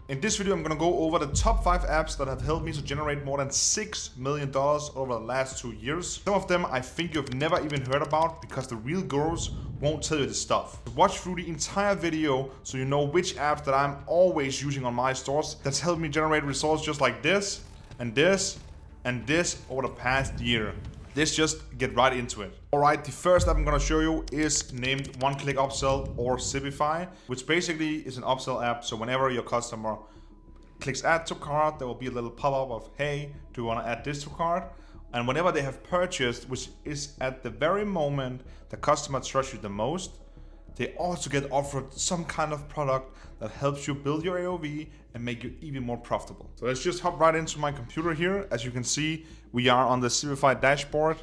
In this video, I'm gonna go over the top 5 apps that have helped me to generate more than $6 million over the last 2 years. Some of them I think you've never even heard about because the real gurus won't tell you this stuff. Watch through the entire video so you know which apps that I'm always using on my stores that's helped me generate results just like this and this and this over the past year. Let's just get right into it. Alright, the first app I'm gonna show you is named One Click Upsell or Shopify, which basically is an upsell app. So whenever your customer clicks add to cart, there will be a little pop-up of, hey, do you wanna add this to cart? And whenever they have purchased, which is at the very moment the customer trusts you the most, they also get offered some kind of product that helps you build your AOV and make you even more profitable. So let's just hop right into my computer here. As you can see, we are on the Shopify dashboard.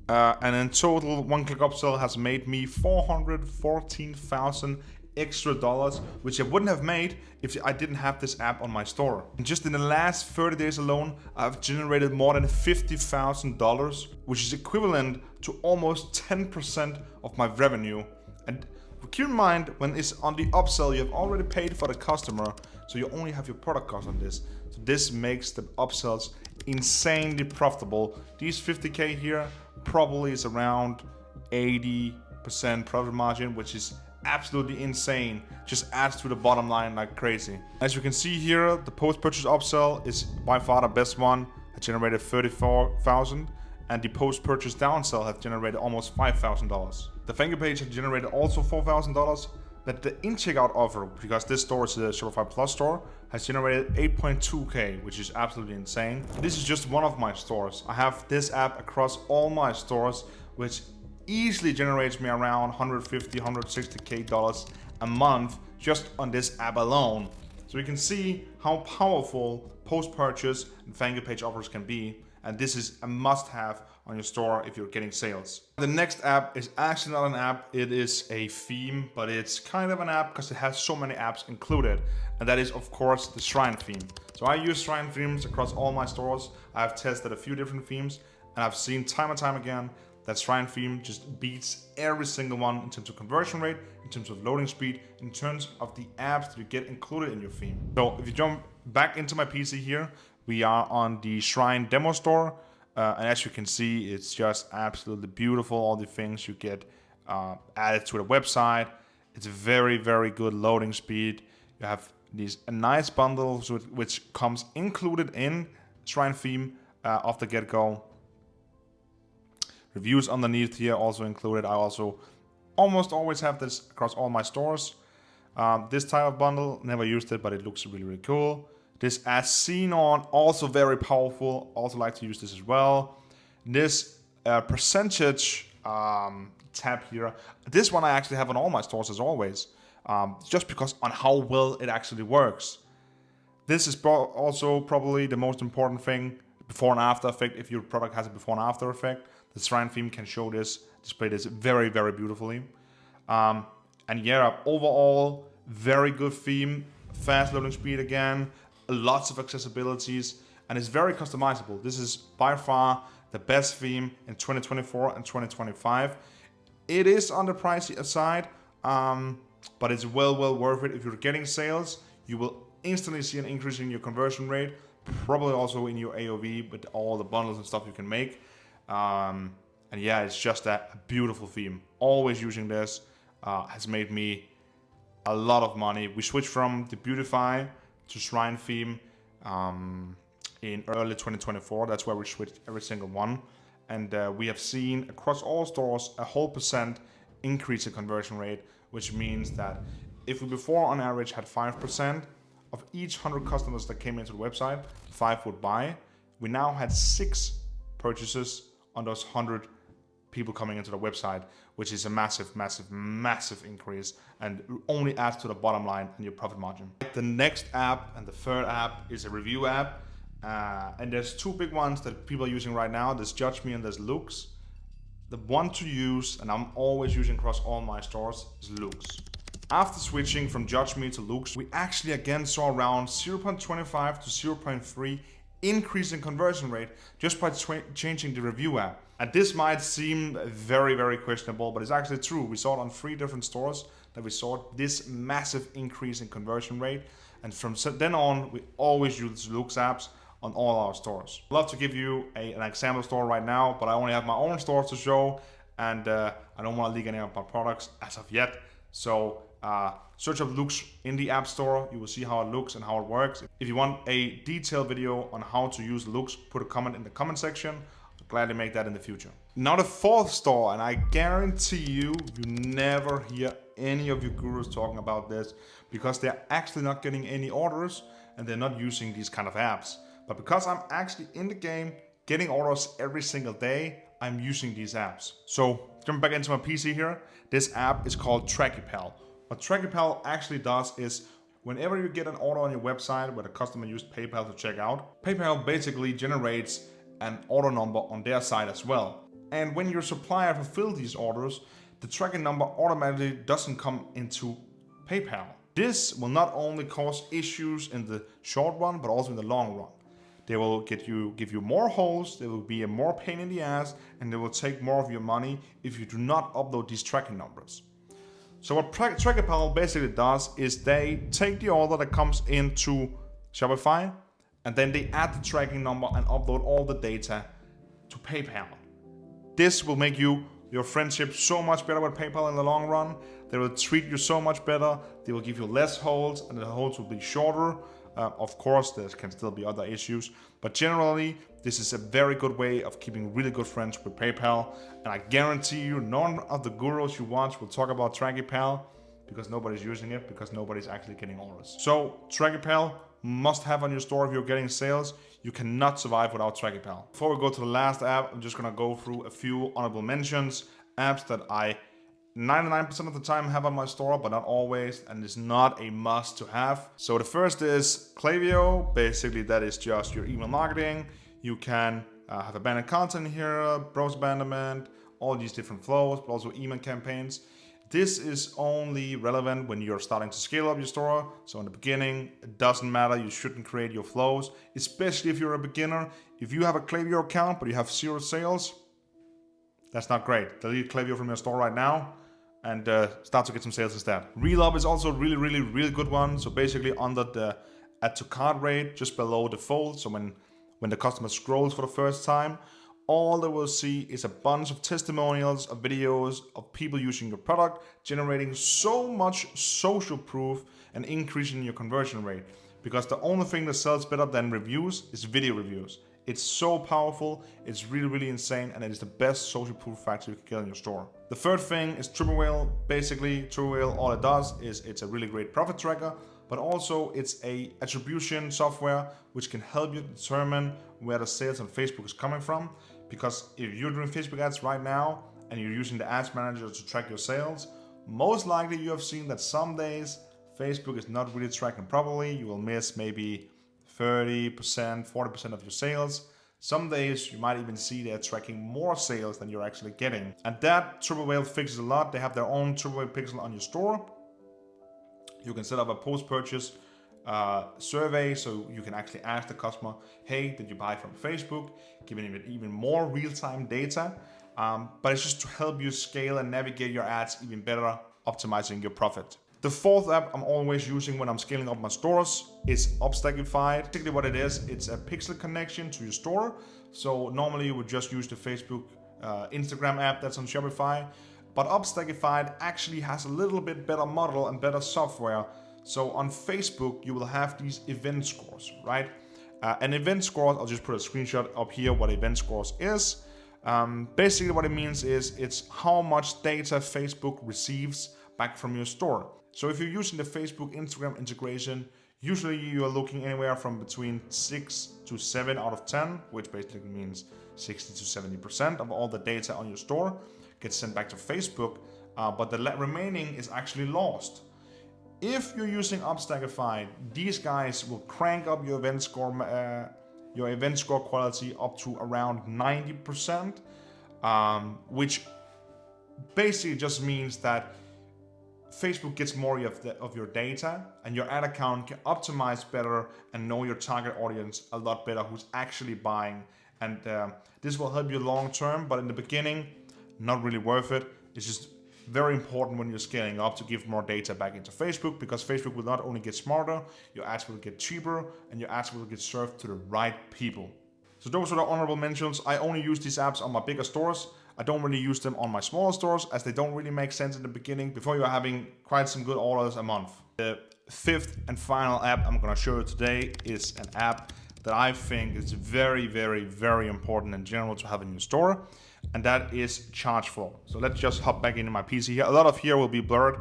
And in total, One Click Upsell has made me $414,000 extra dollars, which I wouldn't have made if I didn't have this app on my store. And just in the last 30 days alone, I've generated more than $50,000, which is equivalent to almost 10% of my revenue. And keep in mind, when it's on the upsell, you have already paid for the customer, so you only have your product cost on this. So this makes the upsells insanely profitable. These 50K here probably is around 80% profit margin, which is absolutely insane. Just adds to the bottom line like crazy. As you can see here, the post-purchase upsell is by far the best one. It generated $34,000, and the post-purchase downsell has generated almost $5,000. The thank you page has generated also $4,000. But the in-checkout offer, because this store is a Shopify Plus store, has generated 8.2K, which is absolutely insane. This is just one of my stores. I have this app across all my stores, which easily generates me around 150, 160K dollars a month just on this app alone. So you can see how powerful post-purchase and thank you page offers can be. And this is a must-have on your store if you're getting sales. The next app is actually not an app, it is a theme, but it's kind of an app because it has so many apps included. And that is, of course, the Shrine theme. So I use Shrine themes across all my stores. I've tested a few different themes, and I've seen time and time again that Shrine theme just beats every single one in terms of conversion rate, in terms of loading speed, in terms of the apps that you get included in your theme. So if you jump back into my PC here, we are on the Shrine demo store. And as you can see, it's just absolutely beautiful. All the things you get added to the website. It's very, very good loading speed. You have these nice bundles which comes included in Shrine theme off the get-go. Reviews underneath here also included. I also almost always have this across all my stores. This type of bundle, never used it, but it looks really, really cool. This as seen on, also very powerful. Also like to use this as well. This percentage tab here. This one I actually have on all my stores as always. Just because on how well it actually works. This is also probably the most important thing. Before and after effect. If your product has a before and after effect, the Shrine theme can show this, display this very, very beautifully. And yeah, overall, very good theme. Fast loading speed again. Lots of accessibilities, and it's very customizable. This is by far the best theme in 2024 and 2025. It is on the pricey side, but it's well worth it. If you're getting sales, you will instantly see an increase in your conversion rate, probably also in your AOV with all the bundles and stuff you can make. And yeah, it's just a beautiful theme. Always using this has made me a lot of money. We switched from the Beautify to Shrine theme in early 2024. That's where we switched every single one. And we have seen across all stores a whole % increase in conversion rate, which means that if we before on average had 5% of each 100 customers that came into the website, 5 would buy. We now had 6 purchases on those 100 people coming into the website, which is a massive increase and only adds to the bottom line and your profit margin. The next app and the third app is a review app. And there's 2 big ones that people are using right now. There's Judge Me and there's Looks. The one to use, and I'm always using across all my stores, is Looks. After switching from Judge Me to Looks, we actually again saw around 0.25 to 0.3 increase in conversion rate just by changing the review app. And this might seem very questionable, but it's actually true. We saw it on 3 different stores that we saw this massive increase in conversion rate. And from then on, we always use Lux apps on all our stores. I'd love to give you an example store right now, but I only have my own stores to show, and I don't want to leak any of my products as of yet. So search up Lux in the App Store. You will see how it looks and how it works. If you want a detailed video on how to use Lux, put a comment in the comment section. I'll gladly make that in the future. Now the fourth store, and I guarantee you never hear any of your gurus talking about this because they're actually not getting any orders and they're not using these kind of apps. But because I'm actually in the game, getting orders every single day, I'm using these apps. So jumping back into my PC here, this app is called Tracky. What Tracky actually does is whenever you get an order on your website where the customer used PayPal to check out, PayPal basically generates an order number on their side as well. And when your supplier fulfills these orders, the tracking number automatically doesn't come into PayPal. This will not only cause issues in the short run, but also in the long run. They will give you more holes, they will be a more pain in the ass, and they will take more of your money if you do not upload these tracking numbers. So what Tracky basically does is they take the order that comes into Shopify, and then they add the tracking number and upload all the data to PayPal. This will make your friendship so much better with PayPal in the long run. They will treat you so much better. They will give you less holes, and the holes will be shorter. Of course, there can still be other issues, but generally, this is a very good way of keeping really good friends with PayPal. And I guarantee you, none of the gurus you watch will talk about Tracky because nobody's using it, because nobody's actually getting orders. So Tracky must have on your store if you're getting sales. You cannot survive without Tracky. Before we go to the last app, I'm just gonna go through a few honorable mentions, apps that I 99% of the time have on my store, but not always, and it's not a must to have. So the first is Klaviyo. Basically, that is just your email marketing. You can have abandoned content here, browse abandonment, all these different flows, but also email campaigns. This is only relevant when you're starting to scale up your store. So in the beginning, it doesn't matter. You shouldn't create your flows, especially if you're a beginner. If you have a Klaviyo account, but you have 0 sales, that's not great. Delete Klaviyo from your store right now and start to get some sales instead. Relove is also a really good one. So basically under the add to cart rate, just below the fold. So when the customer scrolls for the first time, all they will see is a bunch of testimonials, of videos of people using your product, generating so much social proof and increasing your conversion rate. Because the only thing that sells better than reviews is video reviews. It's so powerful, it's really insane, and it is the best social proof factor you can get in your store. The third thing is Triple Whale. Basically, Triple Whale, all it does is it's a really great profit tracker, but also it's a attribution software which can help you determine where the sales on Facebook is coming from. Because if you're doing Facebook ads right now and you're using the ads manager to track your sales, most likely you have seen that some days Facebook is not really tracking properly. You will miss maybe 30%, 40% of your sales. Some days you might even see they're tracking more sales than you're actually getting. And that Triple Whale fixes a lot. They have their own Triple Whale pixel on your store. You can set up a post-purchase survey, so you can actually ask the customer, hey, did you buy from Facebook? Giving it even more real-time data. But it's just to help you scale and navigate your ads even better, optimizing your profit. The fourth app I'm always using when I'm scaling up my stores is Upstackify. Basically what it is, it's a pixel connection to your store. So normally you would just use the Facebook, Instagram app that's on Shopify. But Upstackify actually has a little bit better model and better software. So on Facebook, you will have these event scores, right? And event scores, I'll just put a screenshot up here what event scores is. Basically what it means is it's how much data Facebook receives back from your store. So if you're using the Facebook Instagram integration, usually you are looking anywhere from between 6 to 7 out of 10, which basically means 60 to 70% of all the data on your store gets sent back to Facebook, but the remaining is actually lost. If you're using Upstackify, these guys will crank up your event score quality up to around 90%, which basically just means that Facebook gets more of your data, and your ad account can optimize better and know your target audience a lot better who's actually buying. And this will help you long term, but in the beginning, not really worth it. It's just Very important when you're scaling up to give more data back into Facebook, because Facebook will not only get smarter, your ads will get cheaper, and your ads will get served to the right people. So those are the honorable mentions. I only use these apps on my bigger stores. I don't really use them on my smaller stores, as they don't really make sense in the beginning before you're having quite some good orders a month. The fifth and final app I'm gonna show you today is an app that I think is very, very, very important in general to have in your store, and that is Chargeflow. So let's just hop back into my PC here. A lot of here will be blurred,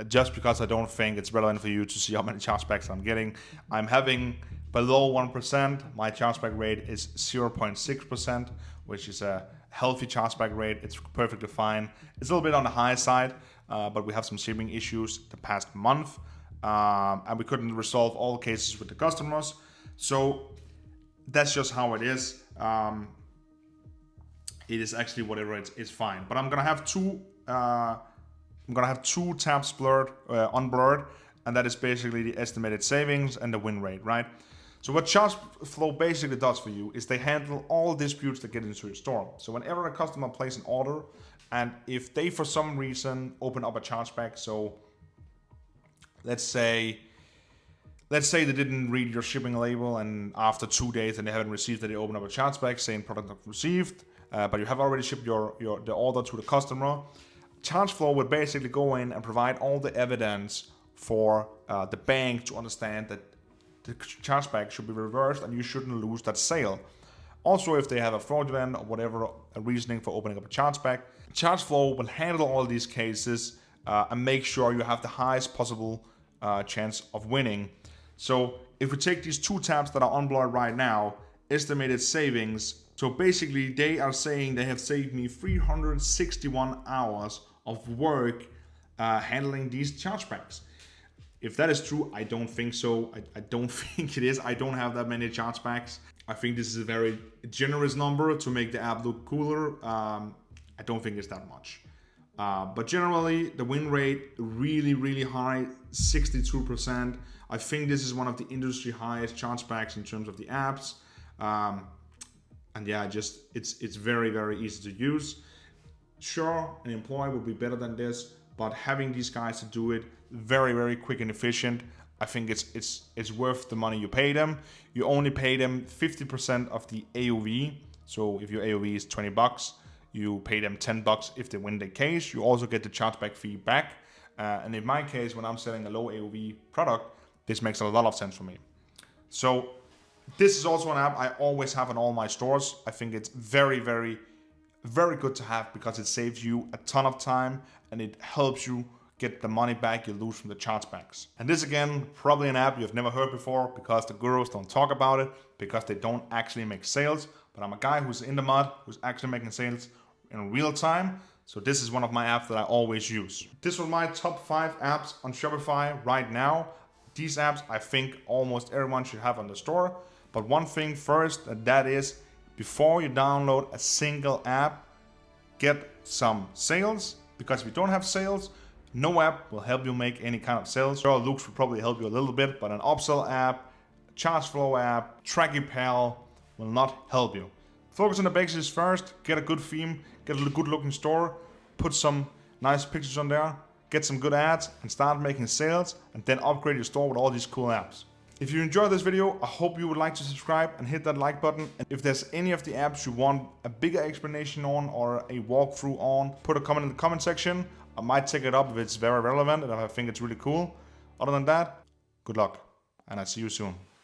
just because I don't think it's relevant for you to see how many chargebacks I'm getting. I'm having below 1%. My chargeback rate is 0.6%, which is a healthy chargeback rate. It's perfectly fine. It's a little bit on the high side, but we have some shipping issues the past month, and we couldn't resolve all cases with the customers. So that's just how it is. It is actually whatever it's fine. But I'm gonna have two tabs blurred, unblurred, and that is basically the estimated savings and the win rate, right? So what Chargeflow basically does for you is they handle all disputes that get into your store. So whenever a customer places an order, and if they for some reason open up a chargeback, so let's say they didn't read your shipping label, and after 2 days and they haven't received it, they open up a chargeback saying product not received, but you have already shipped the order to the customer. Chargeflow would basically go in and provide all the evidence for the bank to understand that the chargeback should be reversed and you shouldn't lose that sale. Also, if they have a fraudulent or whatever a reasoning for opening up a chargeback, Chargeflow will handle all these cases and make sure you have the highest possible chance of winning. So if we take these two tabs that are unblurred right now, estimated savings. So basically they are saying they have saved me 361 hours of work handling these chargebacks. If that is true, I don't think so. I don't think it is. I don't have that many chargebacks. I think this is a very generous number to make the app look cooler. I don't think it's that much. But generally, the win rate really, really high, 62%. I think this is one of the industry highest chargebacks in terms of the apps. And yeah, it's very, very easy to use. Sure, an employee would be better than this, but having these guys to do it very, very quick and efficient, I think it's worth the money you pay them. You only pay them 50% of the AOV. So if your AOV is $20, you pay them $10 if they win the case. You also get the chargeback fee back. And in my case, when I'm selling a low AOV product, this makes a lot of sense for me. So this is also an app I always have in all my stores. I think it's very, very, very good to have because it saves you a ton of time and it helps you get the money back you lose from the chargebacks. And this again, probably an app you've never heard before because the gurus don't talk about it, because they don't actually make sales. But I'm a guy who's in the mud, who's actually making sales in real time. So this is one of my apps that I always use. This was my top 5 apps on Shopify right now. These apps I think almost everyone should have on the store. But one thing first, and that is before you download a single app, get some sales, because if you don't have sales, no app will help you make any kind of sales. Sure, Loops will probably help you a little bit, but an upsell app, Chargeflow app, Tracky will not help you. Focus on the basics first, get a good theme, get a good looking store, put some nice pictures on there, get some good ads and start making sales, and then upgrade your store with all these cool apps. If you enjoyed this video, I hope you would like to subscribe and hit that like button. And if there's any of the apps you want a bigger explanation on or a walkthrough on, put a comment in the comment section. I might take it up if it's very relevant and if I think it's really cool. Other than that, good luck and I'll see you soon.